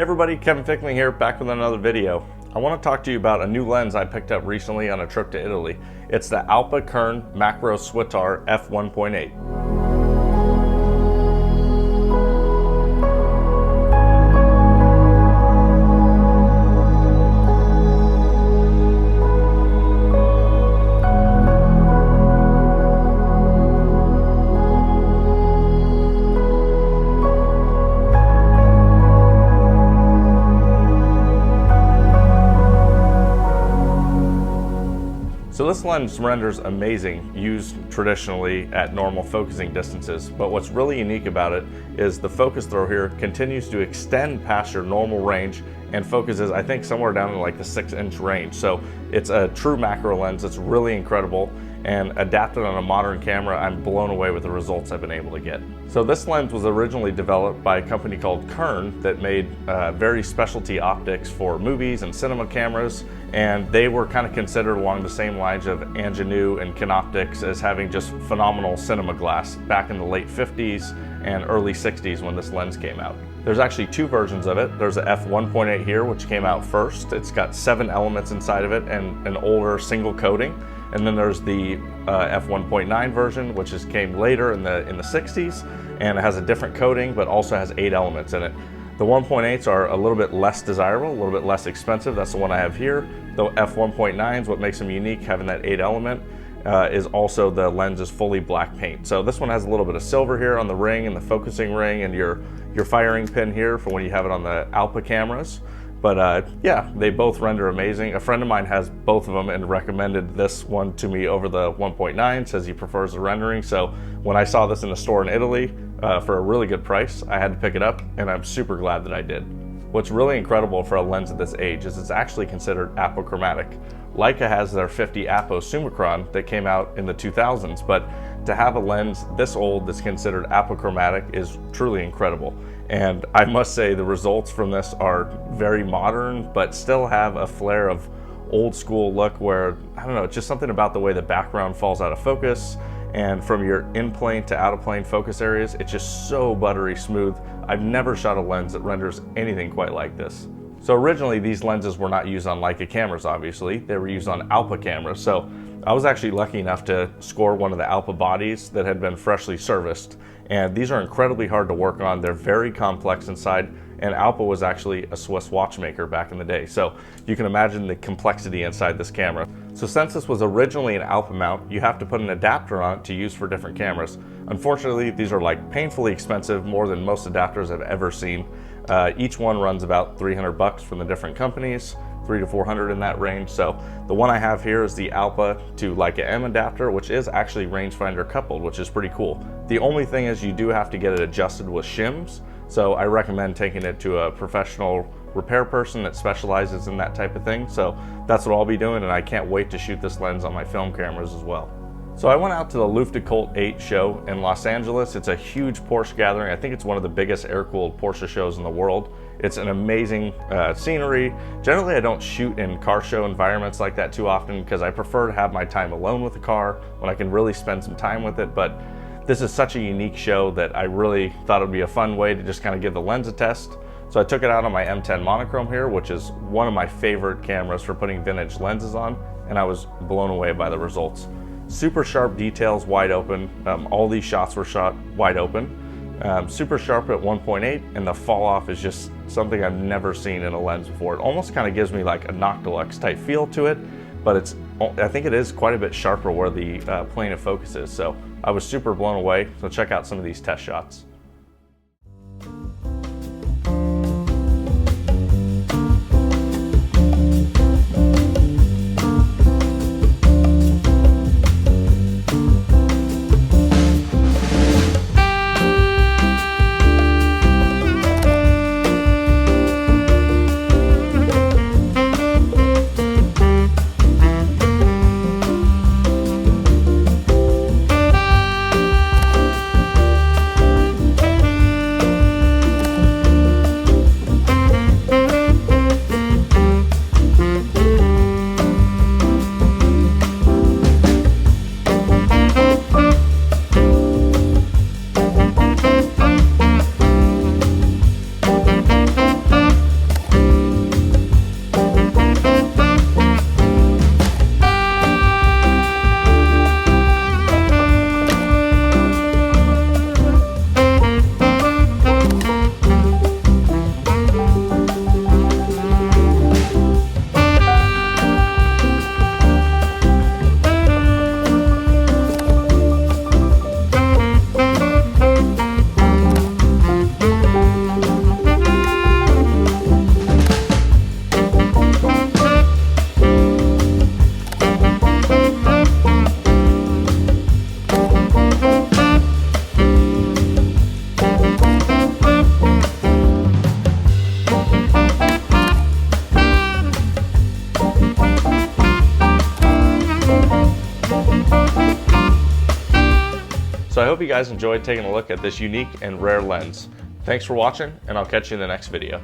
Hey everybody, Kevin Fickling here, back with another video. I want to talk to you about a new lens I picked up recently on a trip to Italy. It's the Alpa Kern Macro Switar f1.8. So this lens renders amazing used traditionally at normal focusing distances, but what's really unique about it is the focus throw here continues to extend past your normal range and focuses, I think, somewhere down in like the 6-inch range. So it's a true macro lens. It's really incredible, and adapted on a modern camera, I'm blown away with the results I've been able to get. So this lens was originally developed by a company called Kern that made very specialty optics for movies and cinema cameras, and they were kind of considered along the same lines of Angenieux and Kinoptics as having just phenomenal cinema glass back in the late 50s and early 60s when this lens came out. There's actually two versions of it. There's a f1.8 here, which came out first. It's got 7 elements inside of it and an older single coating. And then there's the f1.9 version, which came later in the 60s, and it has a different coating, but also has 8 elements in it. The 1.8s are a little bit less desirable, a little bit less expensive. That's the one I have here. The f1.9s, what makes them unique, having that 8 element, is also the lens is fully black paint. So this one has a little bit of silver here on the ring and the focusing ring and your firing pin here for when you have it on the Alpa cameras. But yeah, they both render amazing. A friend of mine has both of them and recommended this one to me over the 1.9, says he prefers the rendering. So when I saw this in the store in Italy for a really good price, I had to pick it up, and I'm super glad that I did. What's really incredible for a lens at this age is it's actually considered apochromatic. Leica has their 50 Apo Summicron that came out in the 2000s, but to have a lens this old that's considered apochromatic is truly incredible. And I must say the results from this are very modern, but still have a flair of old school look where, I don't know, it's just something about the way the background falls out of focus, and from your in-plane to out-of-plane focus areas, it's just so buttery smooth. I've never shot a lens that renders anything quite like this. So originally these lenses were not used on Leica cameras, obviously. They were used on Alpa cameras. So I was actually lucky enough to score one of the Alpa bodies that had been freshly serviced. And these are incredibly hard to work on. They're very complex inside, and Alpa was actually a Swiss watchmaker back in the day. So you can imagine the complexity inside this camera. So since this was originally an Alpa mount, you have to put an adapter on it to use for different cameras. Unfortunately, these are like painfully expensive, more than most adapters I've ever seen. Each one runs about 300 bucks from the different companies, 300 to 400 in that range. So the one I have here is the Alpa to Leica M adapter, which is actually rangefinder coupled, which is pretty cool. The only thing is you do have to get it adjusted with shims. So I recommend taking it to a professional repair person that specializes in that type of thing. So that's what I'll be doing, and I can't wait to shoot this lens on my film cameras as well. So I went out to the Luftgekühlt 8 show in Los Angeles. It's a huge Porsche gathering. I think it's one of the biggest air-cooled Porsche shows in the world. It's an amazing scenery. Generally, I don't shoot in car show environments like that too often because I prefer to have my time alone with the car when I can really spend some time with it. But this is such a unique show that I really thought it would be a fun way to just kind of give the lens a test. So I took it out on my M10 monochrome here, which is one of my favorite cameras for putting vintage lenses on, and I was blown away by the results. Super sharp details, wide open. All these shots were shot wide open. Super sharp at 1.8, and the fall off is just something I've never seen in a lens before. It almost kind of gives me like a Noctilux type feel to it, but I think it is quite a bit sharper where the plane of focus is. So I was super blown away. So check out some of these test shots. you guys enjoyed taking a look at this unique and rare lens. Thanks for watching, and I'll catch you in the next video.